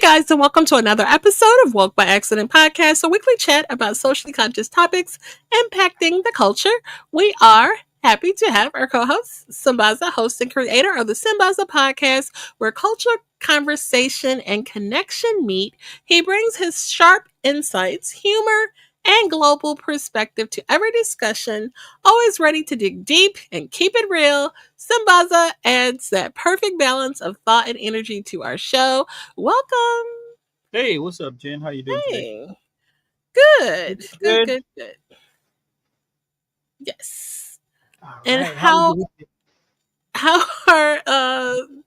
Hey guys, and welcome to another episode of Woke by Accident Podcast, a weekly chat about socially conscious topics impacting the culture. We are happy to have our co-host, Sambaza, host and creator of the Sambaza podcast, where culture, conversation, and connection meet. He brings his sharp insights, humor, and global perspective to every discussion, always ready to dig deep and keep it real. Sambaza adds that perfect balance of thought and energy to our show. Welcome. Hey, what's up, Jen? How you doing today? Hey. Good. Good, Good. good, good. Yes. All And right. How was how your weekend? how are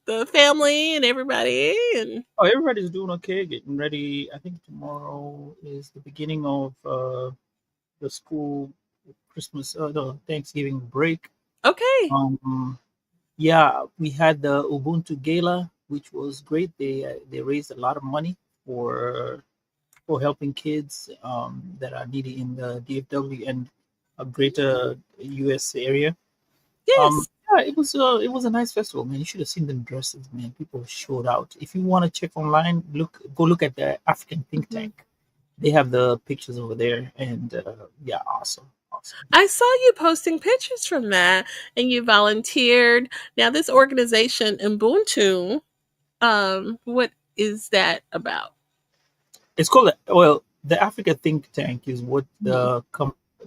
the family and everybody and Oh, everybody's doing okay. Getting ready. I think tomorrow is the beginning of the school Christmas, the Thanksgiving break. okay. Um, yeah, we had the Ubuntu Gala, which was great. They raised a lot of money for helping kids that are needy in the DFW and a greater U.S. area. Yes. Yeah, it was a nice festival, man. You should have seen them dresses, man. People showed out. If you want to check online, go look at the African think Mhm. tank. They have the pictures over there, and yeah, awesome, awesome. I saw you posting pictures from that and you volunteered. Now this organization Ubuntu, what is that about? It's called the Africa think tank is what Mhm.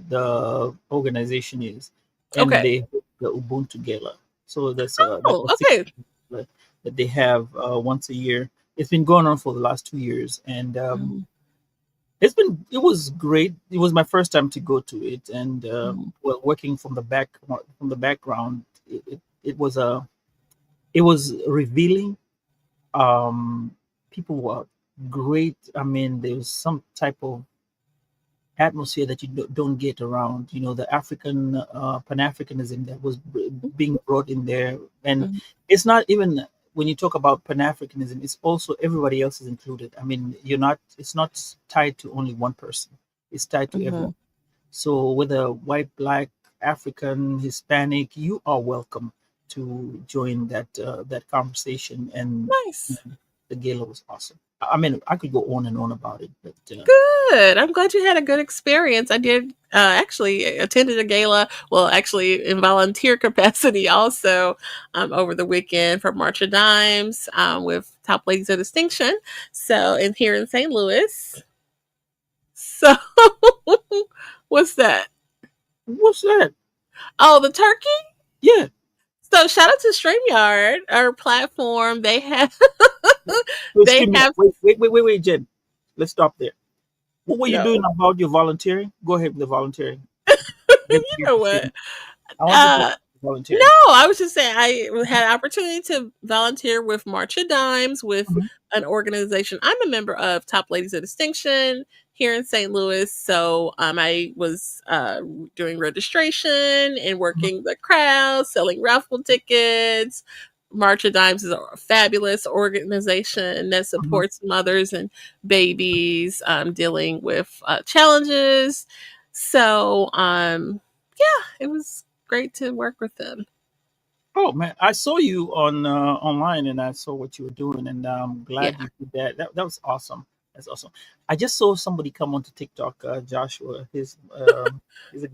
the organization is, and Okay. they have the Ubuntu Gala. So that's like Oh, a six okay. that they have once a year. It's been going on for the last 2 years, and Mhm. it was great. It was my first time to go to it, and Mhm. well, working from the background, it was revealing. People were great. I mean, there was some type of atmosphere that you don't get around. You know, the African Pan Africanism that was being brought in there, and Mhm. it's not even when you talk about Pan Africanism, it's also everybody else is included. I mean, you're not. It's not tied to only one person. It's tied to Mhm. everyone. So whether white, black, African, Hispanic, you are welcome to join that conversation. And Nice. the gala was awesome. I mean, I could go on and on about it, but Good. I'm glad you had a good experience. I did actually attended a gala. Well, actually in volunteer capacity also over the weekend for March of Dimes with Top Ladies of Distinction. So, in here in St. Louis. So, what's that? what's that? Oh, the turkey. Yeah. So, shout out to StreamYard, our platform. They have So they excuse me. have Wait, Jen. Let's stop there. What were you no. doing about your volunteering? Go ahead with the volunteering. Get You get know to see what? me. I want you to Uh volunteering. No, I was just saying I had an opportunity to volunteer with March of Dimes with Mhm, an organization. I'm a member of Top Ladies of Distinction here in St. Louis. So I was doing registration and mhm, working the crowd, selling raffle tickets. March of Dimes is a fabulous organization that mhm. supports mothers and babies dealing with challenges. So, it was great to work with them. Oh man, I saw you on online, and I saw what you were doing, and I'm glad Yeah. you did that. That was awesome. That's awesome. I just saw somebody come onto TikTok, Joshua. He's a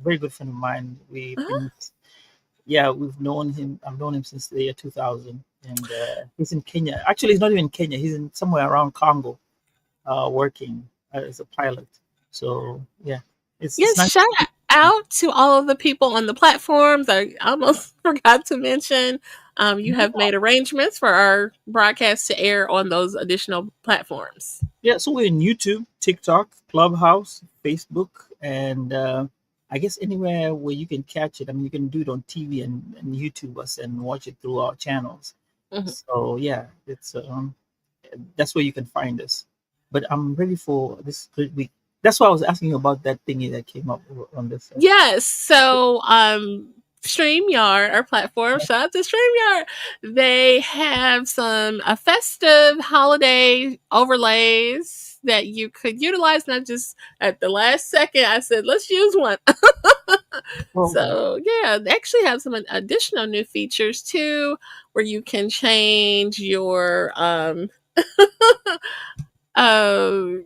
very good friend of mine. Uh-huh. We've known him. I've known him since the year 2000, and he's in Kenya. Actually, he's not even in Kenya. He's in somewhere around Congo, working as a pilot. So yeah, it's Yes, nice. shout out to all of the people on the platforms. I almost forgot to mention you have made arrangements for our broadcast to air on those additional platforms. Yeah, so we're in YouTube, TikTok, Clubhouse, Facebook, and I guess anywhere where you can catch it. I mean, you can do it on TV and YouTube us and watch it through our channels. Mhm. So yeah, it's that's where you can find us. But I'm ready for this great week. That's why I was asking you about that thingy that came up on this. Yes. So, StreamYard, our platform, shout out to StreamYard. They have some festive holiday overlays that you could utilize. Not just at the last second, I said, let's use one. Okay. So, yeah, they actually have some additional new features too, where you can change your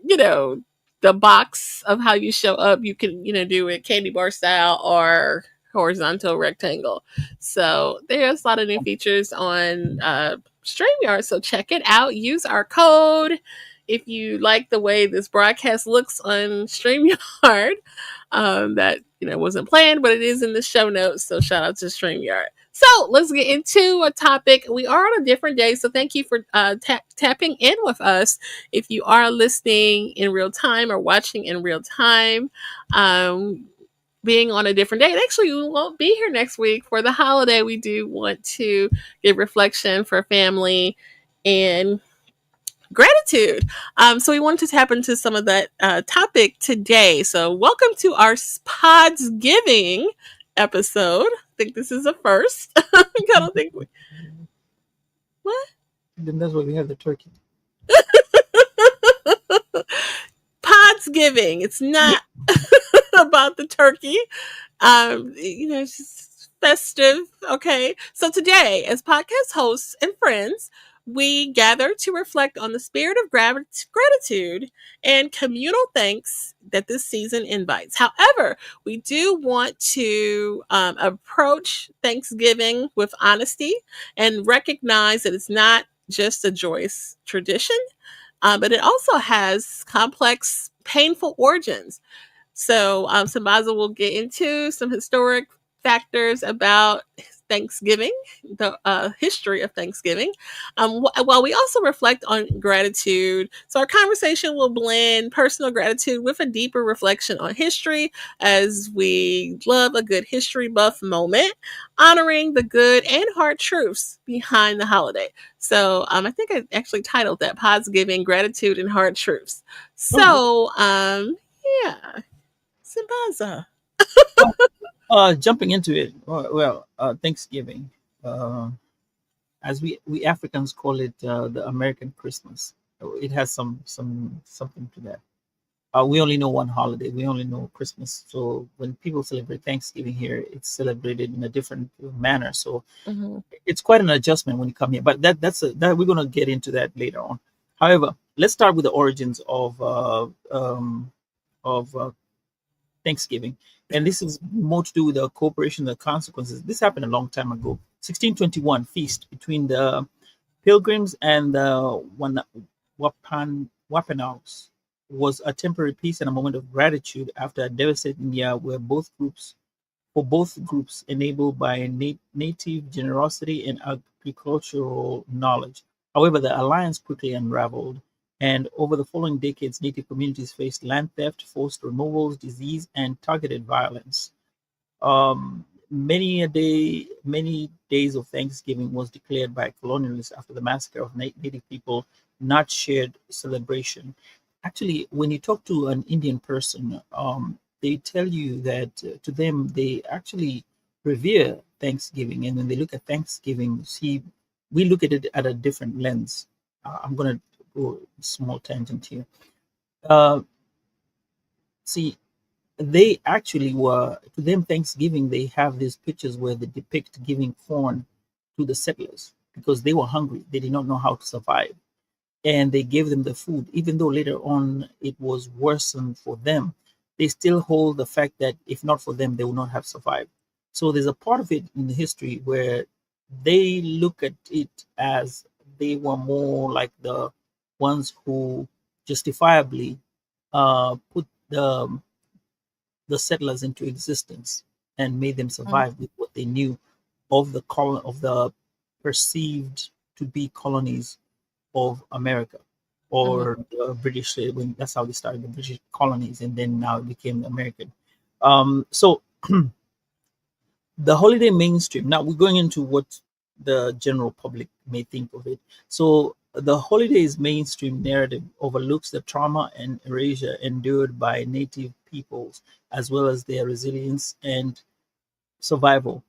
you know, the box of how you show up, you can, do it candy bar style or horizontal rectangle. So there's a lot of new features on StreamYard. So check it out. Use our code if you like the way this broadcast looks on StreamYard. That wasn't planned, but it is in the show notes. So shout out to StreamYard. So let's get into a topic. We are on a different day, so thank you for tapping in with us. If you are listening in real time or watching in real time, um, being on a different day, and actually we won't be here next week for the holiday. We do want to give reflection for family and gratitude. So we wanted to tap into some of that topic today. So welcome to our Podsgiving episode. I think this is a first. I don't think we, what? Then that's why we have the turkey. Podsgiving. It's not about the turkey. It's just festive. Okay. So today, as podcast hosts and friends, we gather to reflect on the spirit of gratitude and communal thanks that this season invites. However, we do want to approach Thanksgiving with honesty and recognize that it's not just a joyous tradition, but it also has complex, painful origins. So, Sambaza will get into some historic factors about Thanksgiving, the history of Thanksgiving, while we also reflect on gratitude. So, our conversation will blend personal gratitude with a deeper reflection on history, as we love a good history buff moment, honoring the good and hard truths behind the holiday. So, I think I actually titled that Podsgiving, Gratitude and Hard Truths. Oh, So, yeah. Sambaza. jumping into it. Thanksgiving. Uh, as we Africans call it, the American Christmas. It has something to that. We only know one holiday. We only know Christmas. So when people celebrate Thanksgiving here, it's celebrated in a different manner. So Mhm. it's quite an adjustment when you come here. But that we're going to get into that later on. However, let's start with the origins of Thanksgiving, and this is more to do with the cooperation, the consequences. This happened a long time ago. 1621 feast between the Pilgrims and the Wampanoags was a temporary peace and a moment of gratitude after a devastating year where both groups enabled by native generosity and agricultural knowledge. However, the alliance quickly unraveled, and over the following decades, native communities faced land theft, forced removals, disease, and targeted violence. Many days of Thanksgiving was declared by colonialists after the massacre of native people, not shared celebration. Actually, when you talk to an Indian person, they tell you that to them they actually revere Thanksgiving, and when they look at Thanksgiving, see, we look at it at a different lens. I'm gonna go a small tangent here. Uh, See, they actually were, to them, Thanksgiving, they have these pictures where they depict giving corn to the settlers because they were hungry, they did not know how to survive, and they gave them the food. Even though later on it was worsened for them, they still hold the fact that if not for them, they would not have survived. So there's a part of it in the history where they look at it as they were more like the ones who justifiably put the settlers into existence and made them survive with what they knew of the perceived to be colonies of America Mhm. or the British. When that's how they started, the British colonies, and then now it became American. So the holiday mainstream. Now we're going into what the general public may think of it. So the holidays mainstream narrative overlooks the trauma and erasure endured by native peoples, as well as their resilience and survival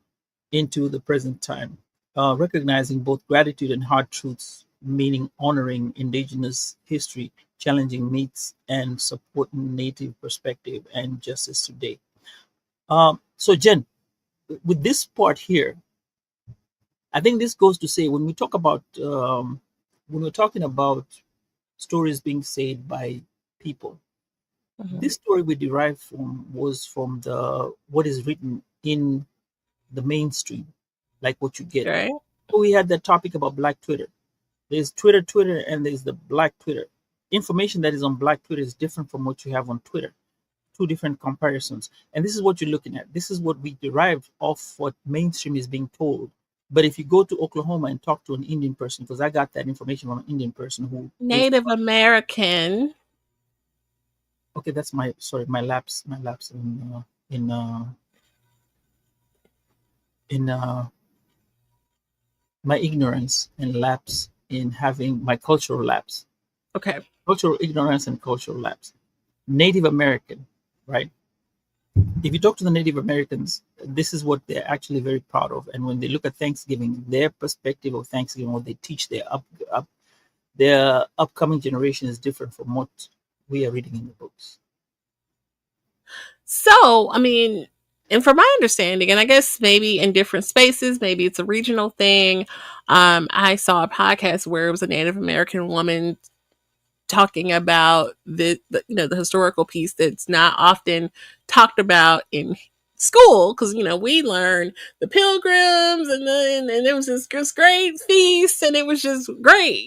into the present time, recognizing both gratitude and hard truths, meaning honoring indigenous history, challenging myths, and supporting native perspective and justice today. So, Jen, with this part here, I think this goes to say when we talk about when we're talking about stories being said by people. Mhm. This story we derived from was from the what is written in the mainstream, like what you get. Right. We had that topic about Black Twitter. There's Twitter, and there's the Black Twitter. Information that is on Black Twitter is different from what you have on Twitter. Two different comparisons. And this is what you're looking at. This is what we derived off what mainstream is being told. But if you go to Oklahoma and talk to an Indian person, because I got that information from an Indian person who is Native American. okay, that's my sorry, my lapse in in my ignorance and lapse in having my cultural lapse, Okay. cultural ignorance and cultural lapse. Native American, right? If you talk to the Native Americans, this is what they're actually very proud of. And when they look at Thanksgiving, their perspective of Thanksgiving, what they teach their upcoming generation is different from what we are reading in the books. So, I mean, and from my understanding, and I guess maybe in different spaces, maybe it's a regional thing. I saw a podcast where it was a Native American woman talking about the historical piece that's not often talked about in school, because we learned the pilgrims and it was this great feast and it was just great,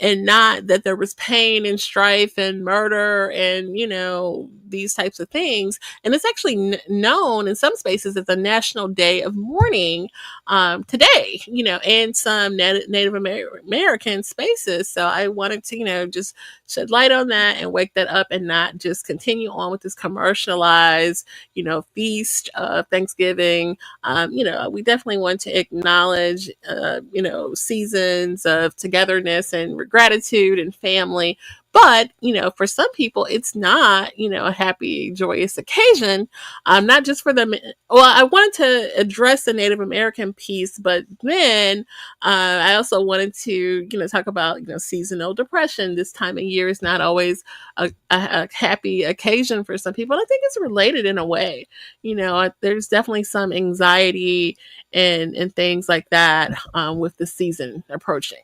and not that there was pain and strife and murder and these types of things. And it's actually known in some spaces as a national day of mourning today, and some Native American spaces. So I wanted to, just shed light on that and wake that up and not just continue on with this commercialized, feast of Thanksgiving. We definitely want to acknowledge, seasons of togetherness and gratitude and family. But, for some people, it's not, a happy, joyous occasion. Not just for them. Well, I wanted to address the Native American piece, but then I also wanted to, talk about, seasonal depression. This time of year is not always a happy occasion for some people. And I think it's related in a way. There's definitely some anxiety and things like that with the season approaching.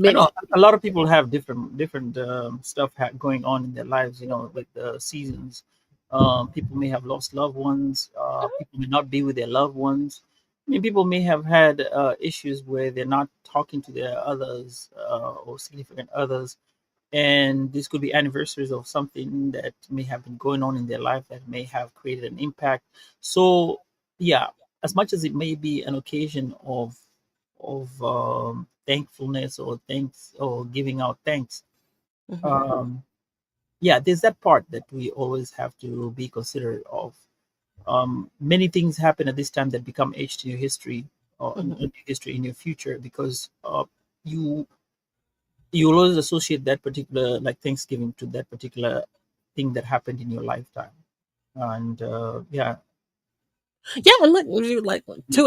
I know Many. a lot of people have different stuff going on in their lives. With the seasons, people may have lost loved ones. People may not be with their loved ones. I mean, people may have had issues where they're not talking to their others or significant others, and this could be anniversaries of something that may have been going on in their life that may have created an impact. So, yeah, as much as it may be an occasion of thankfulness or thanks or giving out thanks, Mhm. um, yeah, there's that part that we always have to be considerate of. Many things happen at this time that become etched in your history or in Mhm. your history in your future because you you will always associate that particular like Thanksgiving to that particular thing that happened in your lifetime. And yeah, Yeah, and look, like two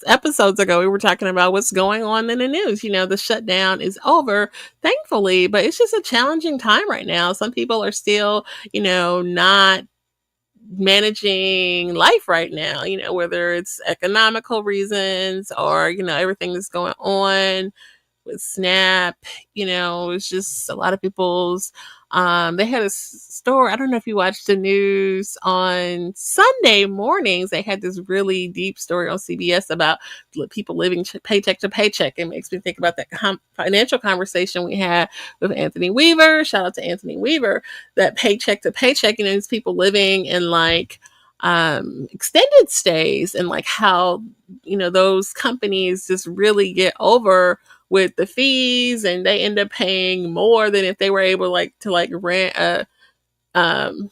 episodes ago, we were talking about what's going on in the news. The shutdown is over, thankfully, but it's just a challenging time right now. Some people are still, not managing life right now. Whether it's economical reasons or everything that's going on with Snap. It's just a lot of people's. They had a story. I don't know if you watched the news on Sunday mornings. They had this really deep story on CBS about people living paycheck to paycheck. It makes me think about that financial conversation we had with Anthony Weaver. Shout out to Anthony Weaver. That paycheck to paycheck, it's people living in like extended stays and like how those companies just really get over with the fees and they end up paying more than if they were able to rent um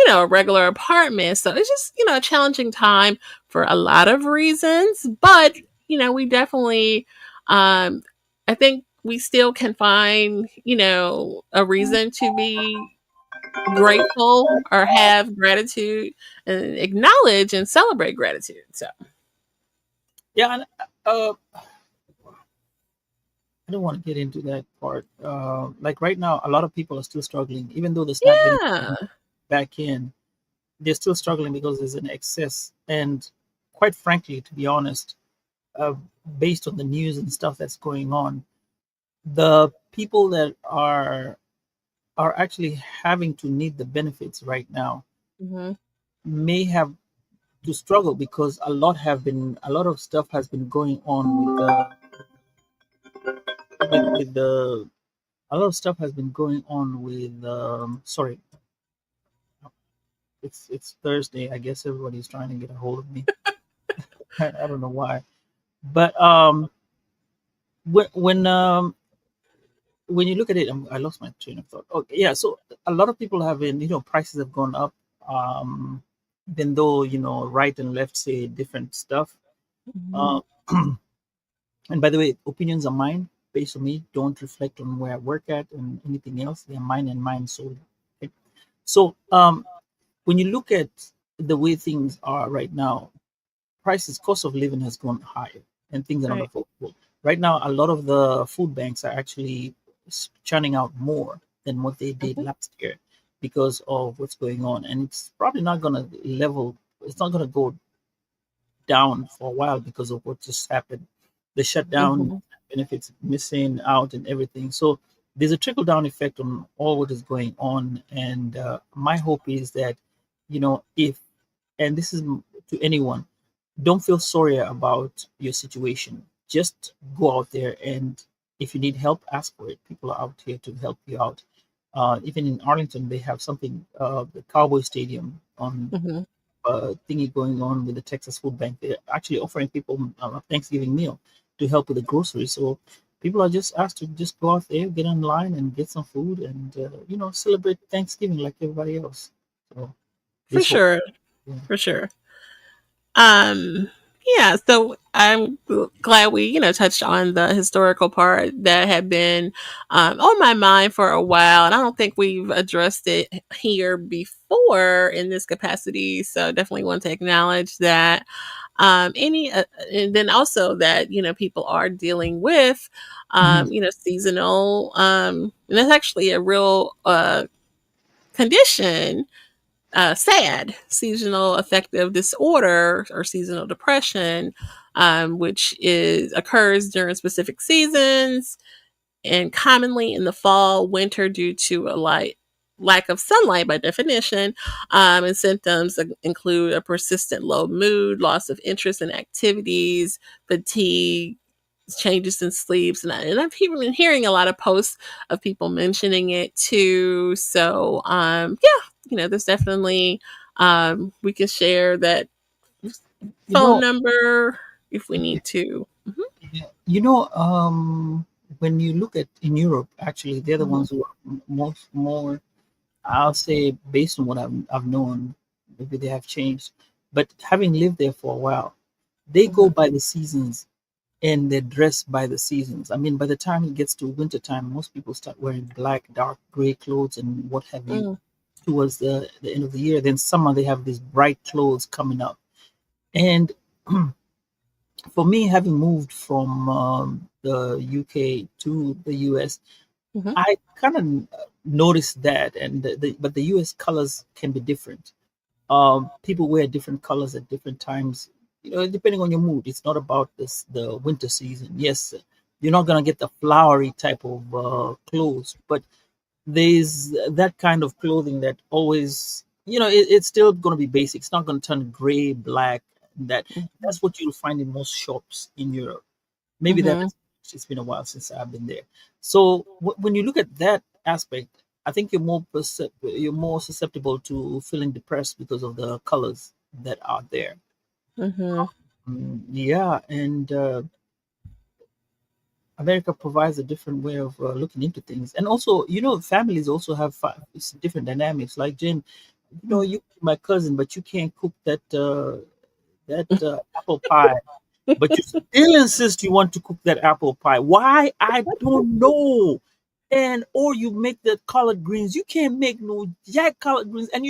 a regular apartment. So it's just a challenging time for a lot of reasons, but we definitely I think we still can find a reason to be grateful or have gratitude and acknowledge and celebrate gratitude. So yeah, and uh, I don't want to get into that part. Like right now, a lot of people are still struggling, even though the SNAP benefit yeah. back in, they're still struggling because there's an excess. And quite frankly, to be honest, uh, based on the news and stuff that's going on, the people that are actually having to need the benefits right now Mm-hmm. may have to struggle because a lot of stuff has been going on with the a lot of stuff has been going on with sorry, it's Thursday. I guess everybody's trying to get a hold of me. I don't know why, but when when um when you look at it, I lost my train of thought. Okay, yeah. So a lot of people have been, prices have gone up, even though right and left say different stuff. Mm-hmm. Uh, and by the way, opinions are mine, based on me. Don't reflect on where I work at and anything else. They're mine and mine solely. Okay? So when you look at the way things are right now, prices, cost of living has gone higher and things are not Right. affordable. Right now, a lot of the food banks are actually churning out more than what they did Mm-hmm. last year because of what's going on. And it's probably not going to it's not going to go down for a while because of what just happened. The shutdown, Mm-hmm. benefits missing out, and everything. So there's a trickle down effect on all what is going on. And my hope is that, if, and this is to anyone, don't feel sorry about your situation. Just go out there, and if you need help, ask for it. People are out here to help you out. Even in Arlington, they have something, the Cowboy Stadium on Mm-hmm. thingy going on with the Texas Food Bank. They're actually offering people a Thanksgiving meal to help with the groceries. So people are just asked to just go out there, get online, and get some food, and celebrate Thanksgiving like everybody else. So For this hope. sure. Yeah. For sure. Um, yeah, so I'm glad we, touched on the historical part that had been on my mind for a while, and I don't think we've addressed it here before in this capacity. So definitely want to acknowledge that. Any, and then also that people are dealing with, Mhm. seasonal, and that's actually a real condition, SAD, seasonal affective disorder or seasonal depression, which is occurs during specific seasons and commonly in the fall, winter due to a lack of sunlight by definition. And symptoms include a persistent low mood, loss of interest in activities, fatigue, changes in sleeps, and I've even been hearing a lot of posts of people mentioning it too. So yeah, there's definitely we can share that You phone know, number if we need to. Hmm. yeah, you know, when you look at in Europe, actually, they're the Hmm. ones who are most more. I'll say, based on what I've known, maybe they have changed. But having lived there for a while, they go Hmm. by the seasons and they dress by the seasons. I mean, by the time it gets to winter time, most people start wearing black, dark gray clothes and what have you Mm. towards the end of the year. Then summer, they have these bright clothes coming up. And for me, having moved from the UK to the US, Hmm. I kind of noticed that. And but the US colors can be different. People wear different colors at different times, depending on your mood. It's not about the winter season. Yes, you're not gonna get the flowery type of clothes, but there's that kind of clothing that always, it's still gonna be basic. It's not gonna turn gray, black. That's what you'll find in most shops in Europe. Maybe that Hmm. it's been a while since I've been there. So when you look at that aspect, I think you're more susceptible to feeling depressed because of the colors that are there. Hmm. Yeah, and America provides a different way of looking into things, and also, families also have it's different dynamics. Like Jen, you my cousin, but you can't cook that apple pie, but you still insist you want to cook that apple pie. Why? I don't know. And or you make the collard greens. You can't make no jack collard greens, and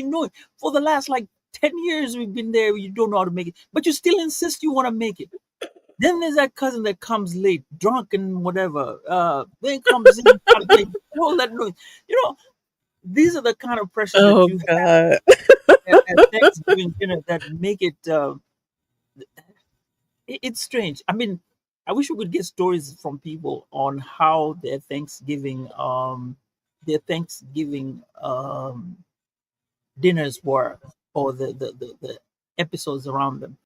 for the last like 10 years we've been there. You don't know how to make it, but you still insist you want to make it. Then there's that cousin that comes late, drunk and whatever. Then comes in trying to make all that noise. You know, these are the kind of pressures that Oh you have God. at Thanksgiving dinner that make it. It's strange. I mean, I wish we could get stories from people on how their Thanksgiving dinners were, or the episodes around them.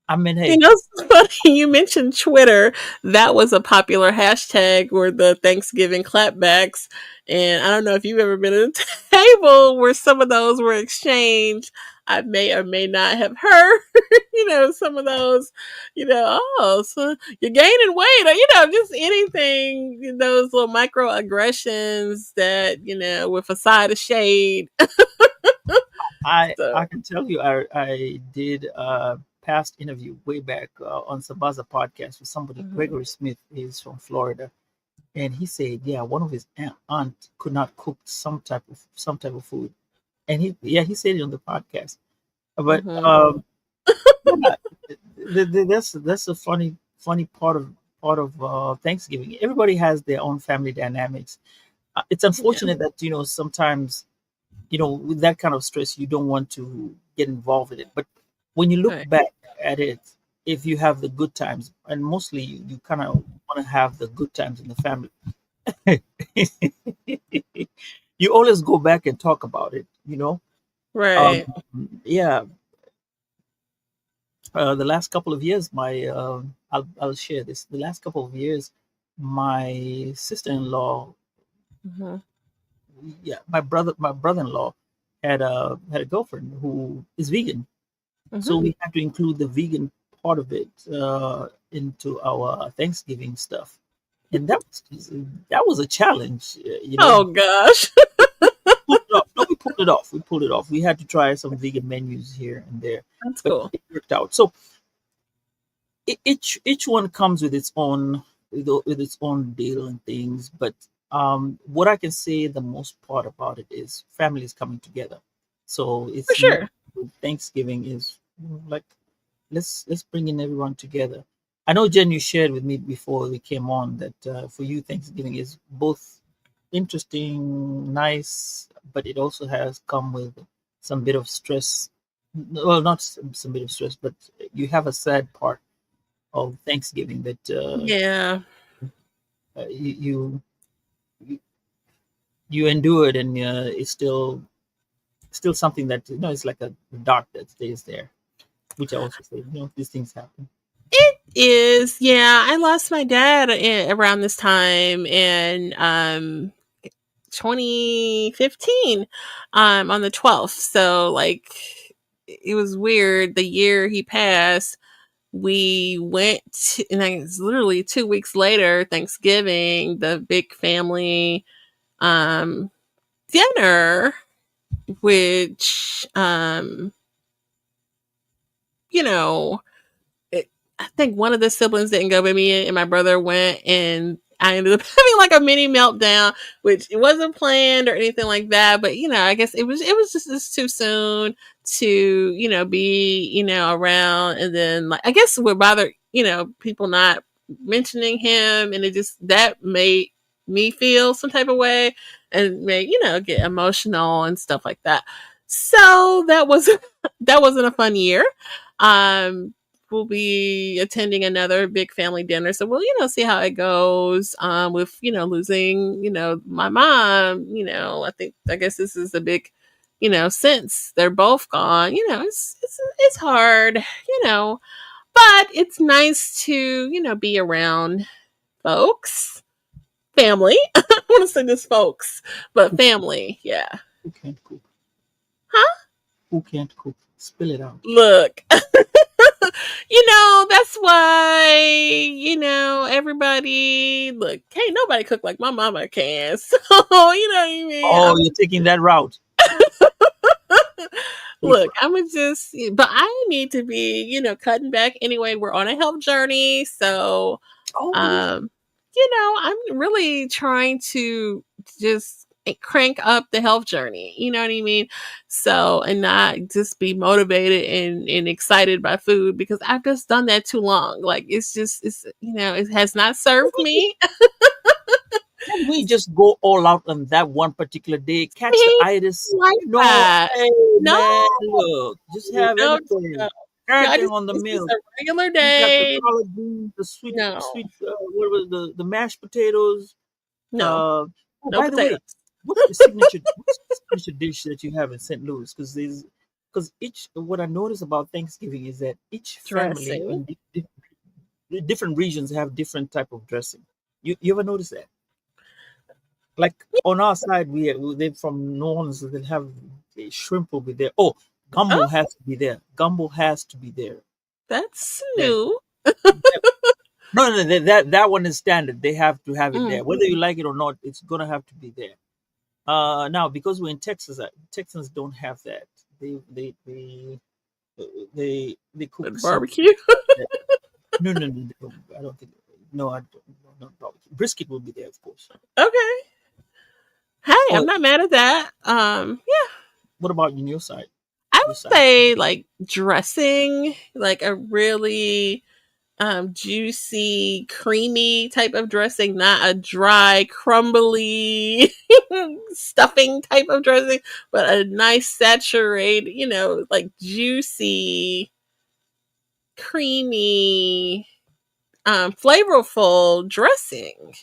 I mean, You hey, know, it's funny you mentioned Twitter. That was a popular hashtag were the Thanksgiving clapbacks. And I don't know if you've ever been at a table where some of those were exchanged. I may or may not have heard, some of those, oh, so you're gaining weight, or, just anything, those little microaggressions that, with a side of shade. I So, can tell you, I did a past interview way back on Sambaza podcast with somebody, mhm, Gregory Smith. He's from Florida, and he said, yeah, one of his aunt could not cook some type of food, and he said it on the podcast. But mhm, yeah, that's a funny part of Thanksgiving. Everybody has their own family dynamics. It's yeah, unfortunate that sometimes with that kind of stress you don't want to get involved in it. But when you look right, back at it, if you have the good times, and mostly you kind of want to have the good times in the family, you always go back and talk about it. Um, right. yeah, the last couple of years, I'll share this. The last couple of years, my sister-in-law, Mhm, yeah, my brother-in-law had a girlfriend who is vegan, mhm. so we had to include the vegan part of it into our Thanksgiving stuff, and that was a challenge. Oh gosh. Pulled it off. No, we pulled it off. We pulled it off. We had to try some vegan menus here and there, That's but cool. it worked out. So each one comes with its own deal and things. But what I can say the most part about it is families coming together. So For it's never sure. Thanksgiving is like, let's bring in everyone together. I know, Jen, you shared with me before we came on that for you Thanksgiving is both interesting, nice, but it also has come with some bit of stress. Well, not some bit of stress, but you have a sad part of Thanksgiving that Yeah. you you endured, and it's still something that it's like a dark that stays there. Which I also say, these things happen. It is. Yeah, I lost my dad around this time in 2015 on the 12th. So like it was weird the year he passed. We went to, and it's literally 2 weeks later, Thanksgiving, the big family um dinner, which you know I think one of the siblings didn't go, but me and my brother went, and I ended up having like a mini meltdown, which it wasn't planned or anything like that. But I guess it was just too soon to be around, and then like I guess would bother people not mentioning him, and it just that made me feel some type of way, and made get emotional and stuff like that. So that was that wasn't a fun year. Um, we'll be attending another big family dinner. So we'll, see how it goes. With, losing, my mom, I guess this is a big, since they're both gone, it's hard, you know, but it's nice to, be around folks, family. I want to say this folks, but Who, family. Yeah. who can't cook? Huh? Who can't cook? Spill it out. Look, that's why, everybody look, can't nobody cook like my mama can. So, you know what I mean? Oh, you're taking that route. Look, Safer. I'm gonna just, but I need to be, cutting back anyway. We're on a health journey. So, Oh yeah. um, I'm really trying to just crank up the health journey. You know what I mean? So, and not just be motivated and excited by food because I've just done that too long. Like it has not served me. Can we just go all out on that one particular day? Catch the He itis. like No, that. hey No, man, look, just have no, everything. Yeah, everything on the this is meal. a regular You got the day. collard greens, the sweet, No, sweet, what was the mashed potatoes. no, Oh, no by the way, potatoes. what's the signature dish that you have in St. Louis? Because each what I notice about Thanksgiving is that each family Dressing. in different regions have different type of dressing. You ever notice that? Like on our side, they're from New Orleans. They have shrimp will be there. Oh, gumbo Oh, has to be there. Gumbo has to be there. that's That, new. no, that one is standard. They have to have it Mm. there, whether you like it or not. It's gonna have to be there. Now because we're in Texas, Texans don't have that. They they they they cook something. Barbecue. That, no, they don't. I don't think. No, I don't. No, no, no. Brisket will be there, of course. Okay. Hey, I'm Oh, not mad at that. Yeah, what about on your side? I Your would side? say like dressing, like a really juicy, creamy type of dressing, not a dry, crumbly stuffing type of dressing, but a nice saturated, like juicy, creamy, flavorful dressing.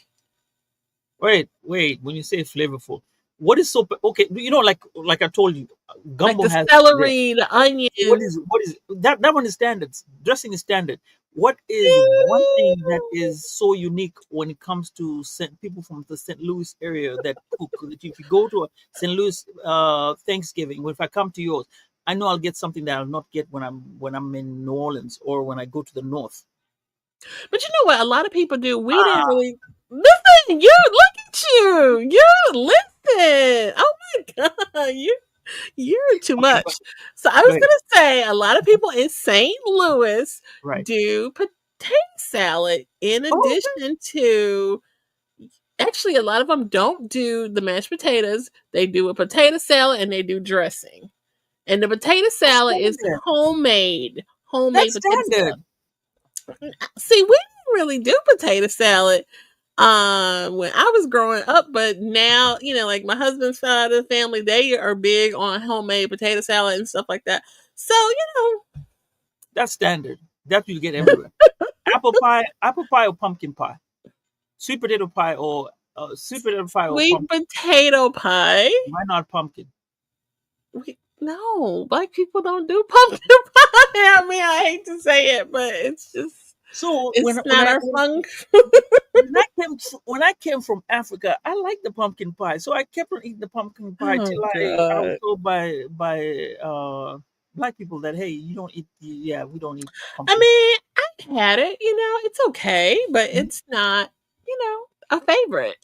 Wait. When you say flavorful, what is so okay? Like I told you, Like gumbo the has to be there. celery, the onion. What is that one is standard. Dressing is standard. What is one thing that is so unique when it comes to people from the St. Louis area that cook? That if you go to a St. Louis Thanksgiving, if I come to yours, I know I'll get something that I'll not get when I'm in New Orleans or when I go to the north. But you know what? A lot of people do. We didn't Ah, really listen. You look at you. You listen. Oh my god, you're too okay, much. So I go was ahead. gonna say a lot of people in St. Louis Right. do potato salad in Oh, okay. addition to. Actually, a lot of them don't do the mashed potatoes. They do a potato salad and they do dressing. And the potato That's salad is standard. homemade That's potato standard. salad. See, we didn't really do potato salad when I was growing up, but now, like my husband's side of the family, they are big on homemade potato salad and stuff like that. So, That's standard. That you get everywhere. Apple pie or pumpkin pie, sweet potato pie or sweet pumpkin. potato pie. Why not pumpkin? No, black people don't do pumpkin pie. I mean, I hate to say it, but So it's not our fun. when I came from Africa, I liked the pumpkin pie. So I kept on eating the pumpkin pie Oh till I was god. told by black people that hey, you don't eat yeah, we don't eat I pumpkin. mean, I've had it, it's okay, but Mhm. it's not, a favorite.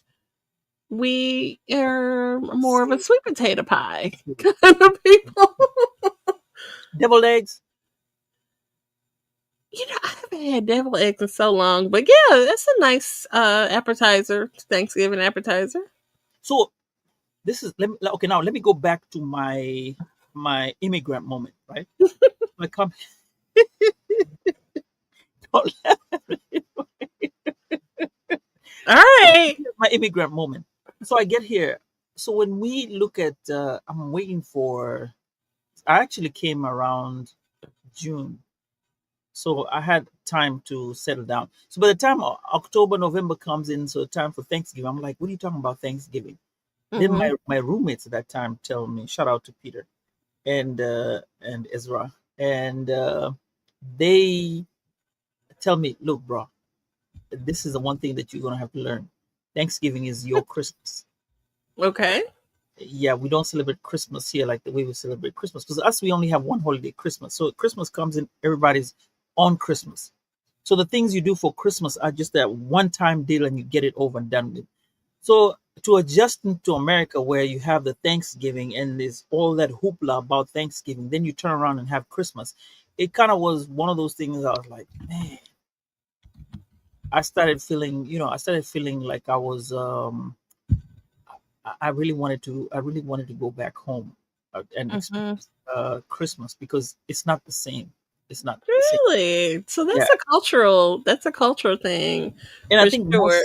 We are more of a See, sweet potato pie let's see. kind of people. Deviled eggs. I haven't had devil eggs in so long, but yeah, that's a nice appetizer, Thanksgiving appetizer. So this is okay. Now let me go back to my immigrant moment, right? I come All right. my immigrant moment. So I get here. So when we look at, I'm waiting for. I actually came around June, so I had time to settle down. So by the time October, November comes in, so time for Thanksgiving, I'm like, "What are you talking about Thanksgiving?" Then Mm-hmm. my roommates at that time tell me, shout out to Peter and Ezra, and they tell me, "Look, bro, this is the one thing that you're gonna have to learn. Thanksgiving is your Christmas. Okay. Yeah, we don't celebrate Christmas here like the way we celebrate Christmas because us we only have one holiday, Christmas. So Christmas comes in everybody's on Christmas. So the things you do for Christmas are just that one time deal and you get it over and done with. So to adjust to America where you have the Thanksgiving and there's all that hoopla about Thanksgiving, then you turn around and have Christmas. It kind of was one of those things I was like, man, I started feeling like I was I really wanted to go back home and Mm-hmm. experience Christmas because it's not the same. It's not the same. Really? So Yeah, that's a cultural thing and I for think sure.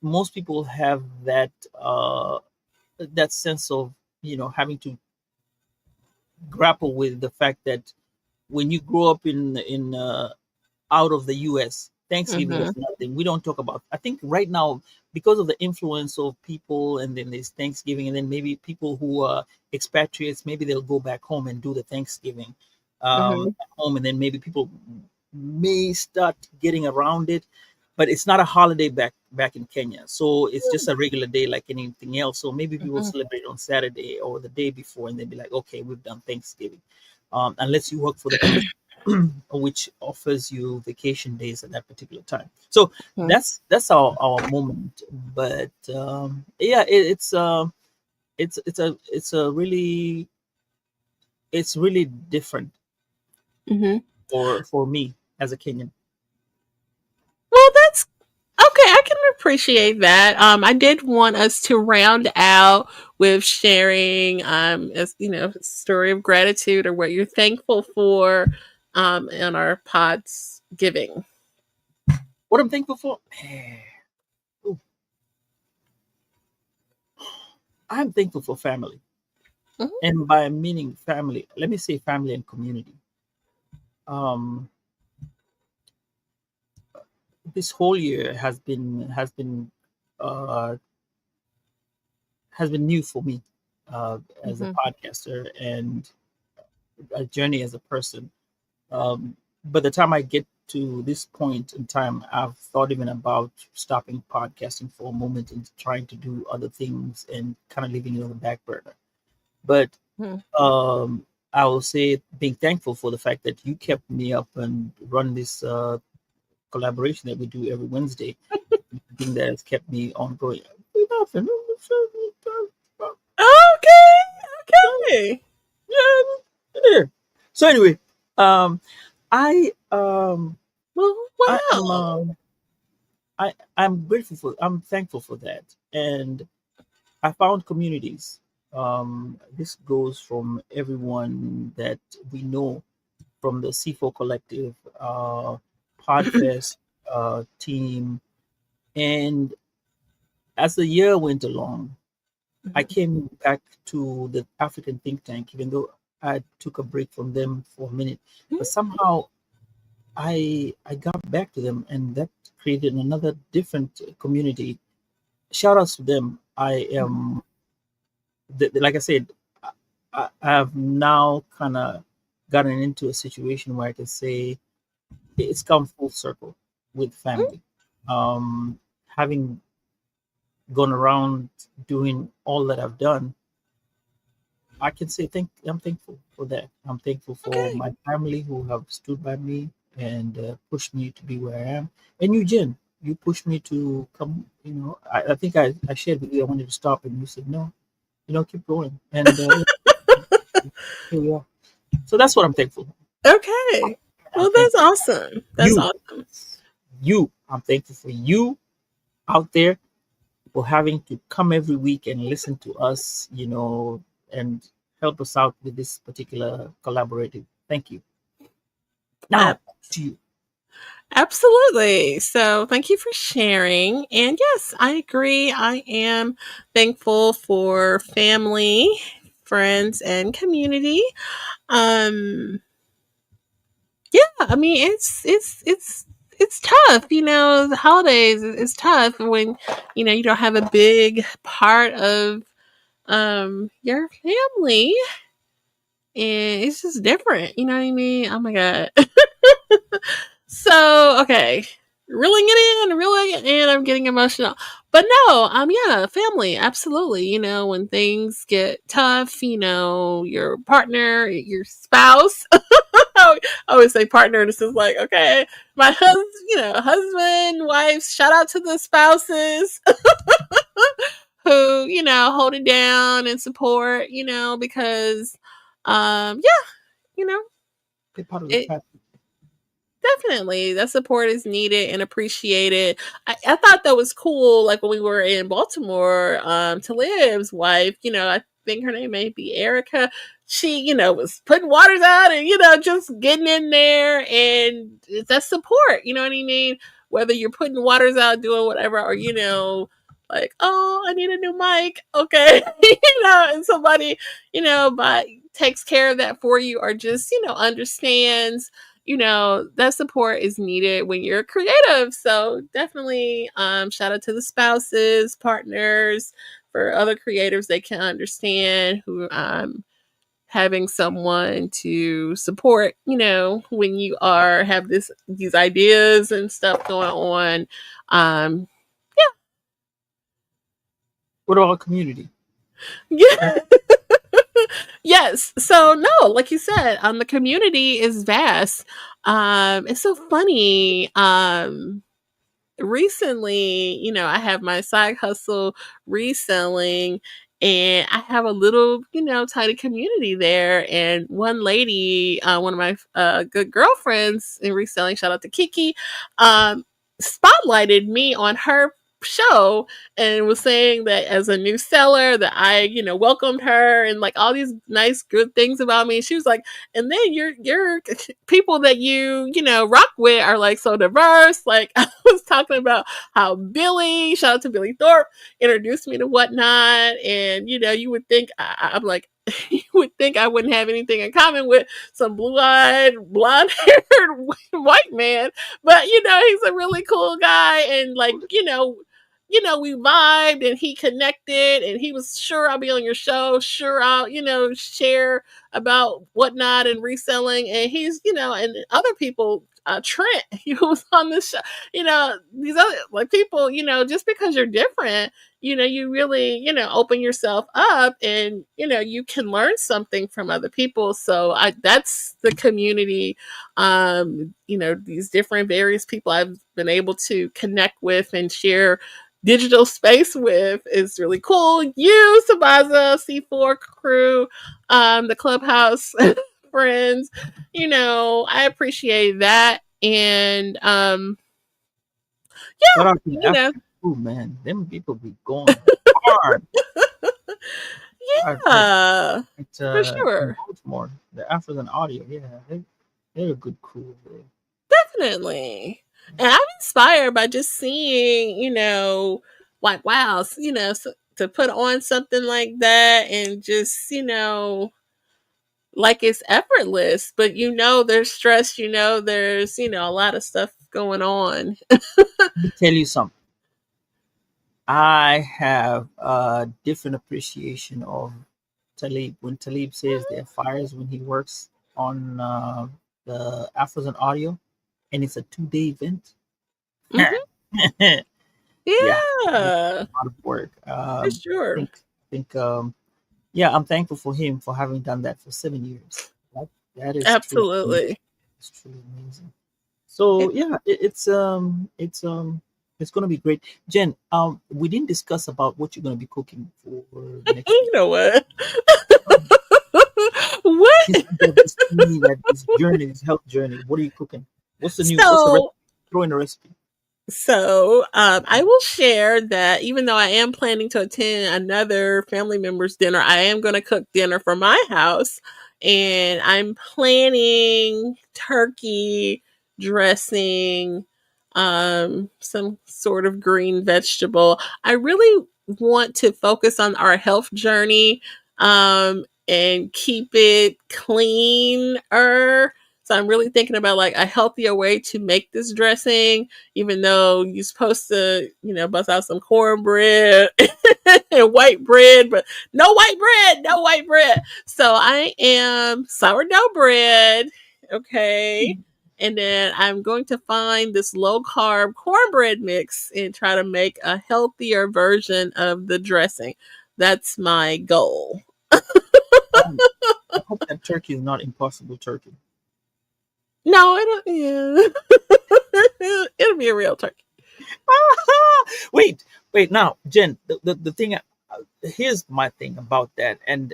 most people have that that sense of having to grapple with the fact that when you grow up in out of the US. Thanksgiving Mm-hmm. is nothing. We don't talk about. I think right now, because of the influence of people, and then there's Thanksgiving, and then maybe people who are expatriates, maybe they'll go back home and do the Thanksgiving Mm-hmm. at home, and then maybe people may start getting around it. But it's not a holiday back in Kenya, so it's just a regular day like anything else. So maybe people Mm-hmm. celebrate on Saturday or the day before, and they'll be like, okay, we've done Thanksgiving, unless you work for the Christmas which offers you vacation days at that particular time. So that's our moment. But yeah, it's really different Mm-hmm. for me as a Kenyan. Well, that's okay. I can appreciate that. I did want us to round out with sharing, as you know, a story of gratitude or what you're thankful for, in our pods giving. What I'm thankful for, ooh, I'm thankful for family, Mhm. and by meaning family, let me say family and community. Um, this whole year uh, has been new for me as a Mhm. podcaster and a journey as a person. By the time I get to this point in time, I've thought even about stopping podcasting for a moment and trying to do other things and kind of leaving it on the back burner. But Mhm. I will say being thankful for the fact that you kept me up and run this collaboration that we do every Wednesday. The thing that has kept me ongoing. Nothing. Okay. Yeah. So anyway, um, I um, Well, I am well. I'm grateful for I'm thankful for that, and I found communities. This goes from everyone that we know from the C4 Collective, Podfest team, and as the year went along, I came back to the African think tank, even though I took a break from them for a minute. But somehow I got back to them, and that created another different community. Shout outs to them. I am, like I said, I have now kind of gotten into a situation where I can say it's come full circle with family. Having gone around doing all that I've done, I can say I'm thankful for that. I'm thankful for Okay. my family who have stood by me and pushed me to be where I am. And you, Jen, you pushed me to come. I think I shared with you I wanted to stop, and you said no. Keep going. And here we are. So that's what I'm thankful for. Okay. I'm Well, that's thankful for awesome. That's you. awesome. You. I'm thankful for you out there for having to come every week and listen to us, and help us out with this particular collaborative. Thank you. Now to you. Absolutely. So thank you for sharing. And yes, I agree. I am thankful for family, friends, and community. Um, yeah, I mean it's tough, the holidays is tough when you don't have a big part of your family, and it's just different, you know what I mean? Oh my god. So, okay. Reeling it in, I'm getting emotional. But no, yeah, family, absolutely. When things get tough, your partner, your spouse. I always say partner, this is like, okay, my husband, wife, shout out to the spouses who, hold it down and support, because yeah, you know, Be part of the it chat. definitely, that support is needed and appreciated. I thought that was cool. Like when we were in Baltimore, Talib's wife, I think her name may be Erica. She, was putting waters out and just getting in there, and that's support. You know what I mean? Whether you're putting waters out, doing whatever, or like, oh, I need a new mic. Okay, and somebody, by takes care of that for you or just, understands, that support is needed when you're creative. So definitely shout out to the spouses, partners, for other creatives they can understand who having someone to support, when you are have these ideas and stuff going on. Um What about community? yeah. Yes. So no, like you said, the community is vast. It's so funny. Recently, I have my side hustle reselling, and I have a little, tiny community there. And one lady, one of my good girlfriends in reselling, shout out to Kiki, um, spotlighted me on her show and was saying that as a new seller that I, welcomed her and like all these nice good things about me. She was like, and then your people that you rock with are like so diverse. Like I was talking about how Billy, shout out to Billy Thorpe, introduced me to Whatnot, and you would think I'm like you would think I wouldn't have anything in common with some blue-eyed, blonde-haired white man, but he's a really cool guy, and like we vibed and he connected and he was sure I'll be on your show, sure I'll, share about Whatnot and reselling. And he's, and other people, Trent, who was on the show, these other like people, just because you're different, you really, open yourself up and, you can learn something from other people. So that's the community, these different various people I've been able to connect with and share digital space with is really cool. You, Sambaza, C4 crew, the Clubhouse friends, I appreciate that. And Shout out to the you know, African crew, man. Them people be going hard. yeah, It's for in sure. Baltimore, the African audio. Yeah, they're a good crew. Definitely. And I'm inspired by just seeing, like, wow, to put on something like that and just, like it's effortless, but there's stress, there's, a lot of stuff going on. Let me tell you something. I have a different appreciation of Talib. When Talib says there are fires when he works on the African audio, and it's a 2 day event. Hmm. Yeah, it's Yeah, a lot of work. for sure. Think yeah, I'm thankful for him for having done that for 7 years. That that is truly amazing. Absolutely. It's truly amazing. So It, yeah, it's gonna be great. Jen, we didn't discuss about what you're gonna be cooking for next week. you know what? Um, What? Since you have this journey, this journey, this health journey, what are you cooking? What's the recipe? So Throw in the recipe. I will share that even though I am planning to attend another family member's dinner, I am going to cook dinner for my house. And I'm planning turkey dressing, some sort of green vegetable. I really want to focus on our health journey, and keep it cleaner. So I'm really thinking about like a healthier way to make this dressing, even though you're supposed to, bust out some cornbread and white bread, but no white bread, no white bread. So I am sourdough bread, okay. And then I'm going to find this low carb cornbread mix and try to make a healthier version of the dressing. That's my goal. Um, I hope that turkey is not impossible turkey. No, it'll yeah. It'll be a real turkey. wait, wait. Now, Jen, the thing. Here's my thing about that, and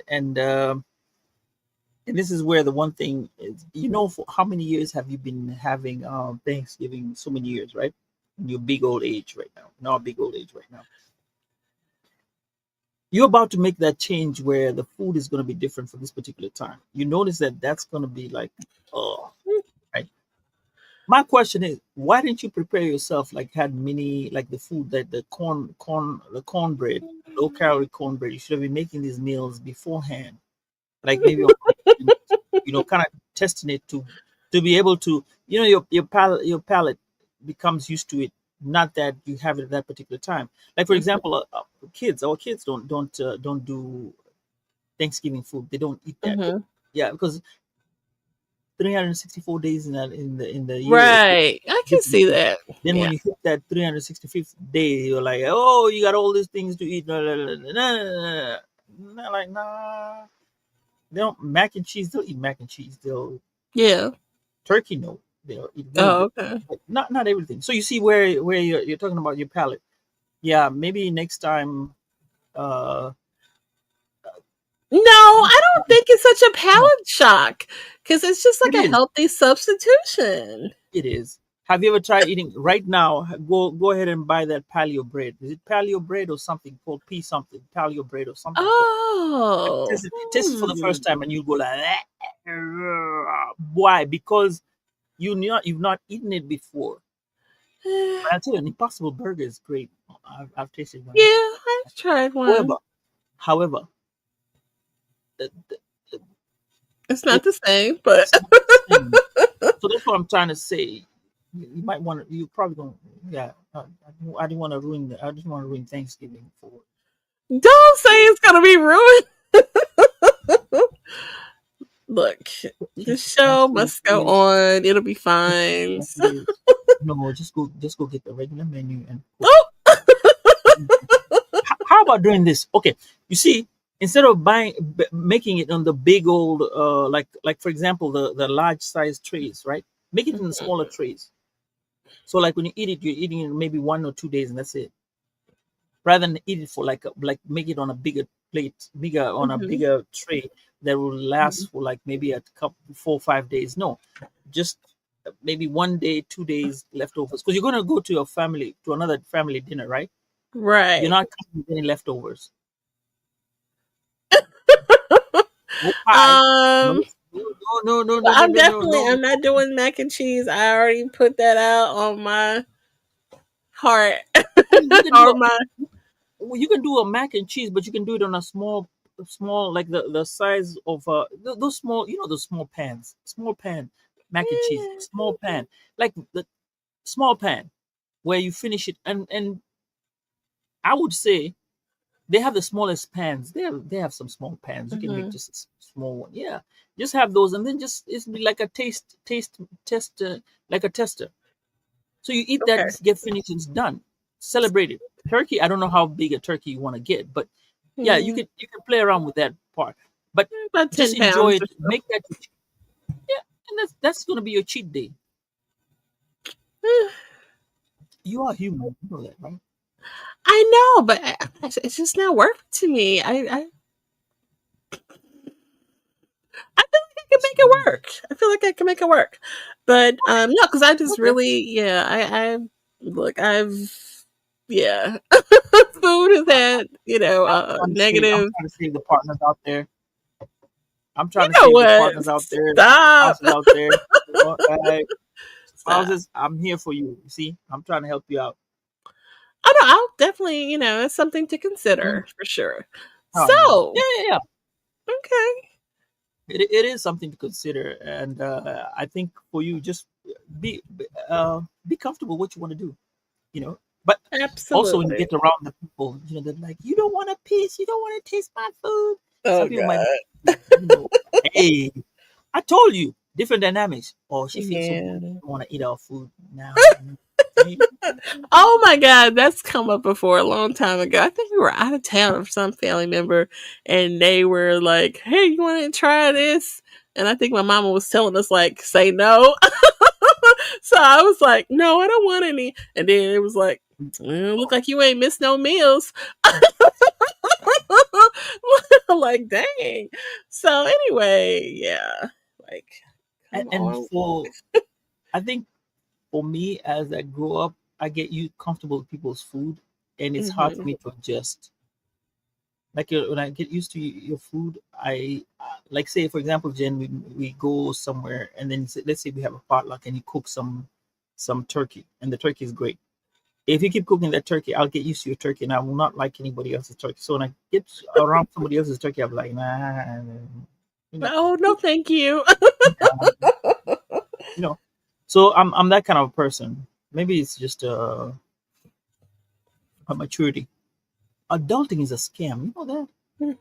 this is where the one thing is. For how many years have you been having Thanksgiving? So many years, right? In your big old age right now. In our big old age right now. You're about to make that change where the food is going to be different for this particular time. You notice that that's going to be like, oh, right. My question is, why didn't you prepare yourself like had mini like the food that the cornbread, low calorie cornbread? You should have been making these meals beforehand. like maybe on and, kind of testing it to be able to, your palate becomes used to it. Not that you have it at that particular time. Like for example, our kids don't do Thanksgiving food. They don't eat that. Mm-hmm. Yeah, because 364 days in the year is Right. I can different see things. that. Then Yeah. when you hit that 365th day, you're like, oh, you got all these things to eat. No, no, no, no, no, no, no. Not like, nah. They don't mac and cheese. They'll eat mac and cheese. They'll Yeah. turkey. No, they'll eat very Oh, good. okay. But not everything. So you see where you're talking about your palate. Yeah, maybe next time. Uh, No, I don't think it's such a palate shock because it's just it like a is. healthy substitution. It is. Have you ever tried eating right now? Go ahead and buy that paleo bread. Is it paleo bread or something called P something? Paleo bread or something called. Oh. Test it for the first time and you go like that. Why? Because you've not eaten it before. But I'll tell you, an Impossible Burger is great. I've tasted Yeah, one. I've tried However, one. however, the, It's not it, the same, but it's not the same. So that's what I'm trying to say. You might want to. You probably don't. Yeah, I didn't want to ruin. I just want to ruin Thanksgiving for. don't say it's gonna be ruined. Look, the show Thanksgiving must go is. on. It'll be fine. It is. No, just go get the regular menu and cook. Oh, How about doing this? Okay, you see, instead of making it on the big old, like for example, the large size trays, right? Make it in the smaller trays. So like when you eat it, you're eating it maybe 1 or 2 days, and that's it. Rather than eat it for like make it on a bigger plate, mhm, bigger tray that will last for like maybe a couple 4 or 5 days. No, just maybe 1 day, 2 days leftovers. Because you're gonna go to another family dinner, right? You're right. not coming with any leftovers. No pie. No, Um, no, no, no, no, I'm no, no, definitely no, I'm not doing mac and cheese. I already put that out on my heart I mean, you can do or my. a mac and cheese, but you can do it on a small like the size of those small, those small pan mac and cheese, small pan, like the small pan where you finish it, and I would say they have the smallest pans. They have some small pans. You can make Mhm. just a small one. Yeah, just have those, and then just it's be like a test, like a tester. So you eat that, Okay. just get finished, and it's done. Celebrate it. Turkey. I don't know how big a turkey you want to get, but yeah, Mm, you can play around with that part. But about just 10 enjoy pounds it. or Make that yeah, and that's gonna be your cheat day. so. You are human. You know that, right? I know, but it's just not working to me. I feel like I can make it Samantha. work. I feel like I can make it work, but no, because I just Okay. really, yeah, I look, yeah, food has had negative. I'm trying to save the partners out there. I'm You trying to know save the what? partners out there, Stop. spouses out there. Stop. Spouses, I'm here for you. You see, I'm trying to help you out. Oh no, I'll definitely, it's something to Mhm. consider for sure. Oh yeah, So, yeah, yeah, yeah. okay, It is something to consider, and I think for you, just be be comfortable with what you want to do. You know, but also when you absolutely. get around the people, they're like, you don't want a piece, you don't want to taste my food. Some Oh people might, God. you know, hey, I told you, different dynamics. Oh, she feels so good. Yeah. I want to eat our food now. Hey, Oh my God, that's come up before a long time ago. I think we were out of town with some family member, and they were like, "Hey, you want to try this?" And I think my mama was telling us like, "Say no." So I was like, "No, I don't want any." And then it was like, "Look like you ain't missed no meals." Like, dang. So anyway, yeah, like, come and on. I think for me, as I grow up, I get you comfortable with people's food, and it's hard for Hmm. me to adjust. Like when I get used to your food, I like say for example, Jen, we go somewhere and then let's say we have a potluck and you cook some turkey and the turkey is great. If you keep cooking that turkey, I'll get used to your turkey and I will not like anybody else's turkey. So when I get around somebody else's turkey, I'm like, nah. You know, Oh no, thank you. you know. So I'm that kind of person. Maybe it's just a maturity. Adulting is a scam. You know that?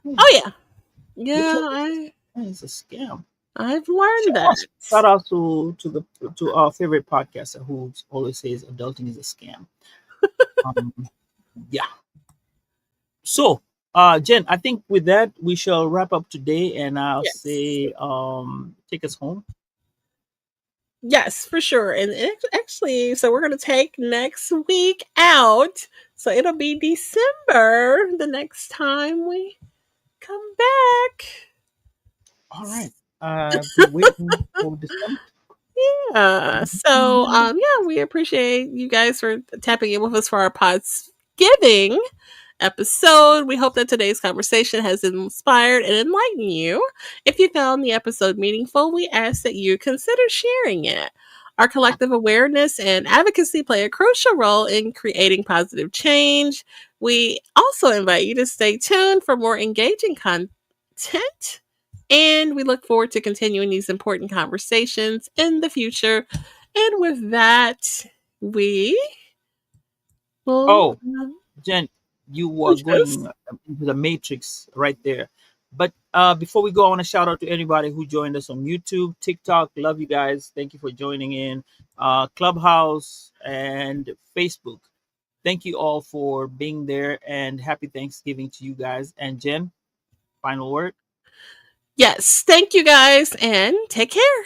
Yeah. Oh yeah, Literally, yeah. it's a scam. I've learned Shout that. out, shout out to our favorite podcaster who always says adulting is a scam. Um, yeah. So, Jen, I think with that we shall wrap up today, and I'll Yes. say, take us home. Yes, for sure. And actually, so we're going to take next week out. So it'll be December the next time we come back. All right. Be waiting for December. Yeah, we appreciate you guys for tapping in with us for our Pods Giving episode. We hope that today's conversation has inspired and enlightened you. If you found the episode meaningful, we ask that you consider sharing it. Our collective awareness and advocacy play a crucial role in creating positive change. We also invite you to stay tuned for more engaging content. And we look forward to continuing these important conversations in the future. And with that, we will. Oh, Jen, you are Yes. going into the matrix right there. But before we go, I want to shout out to anybody who joined us on YouTube, TikTok. Love you guys. Thank you for joining in. Clubhouse and Facebook. Thank you all for being there, and happy Thanksgiving to you guys. And Jen, final word. Yes. Thank you guys and take care.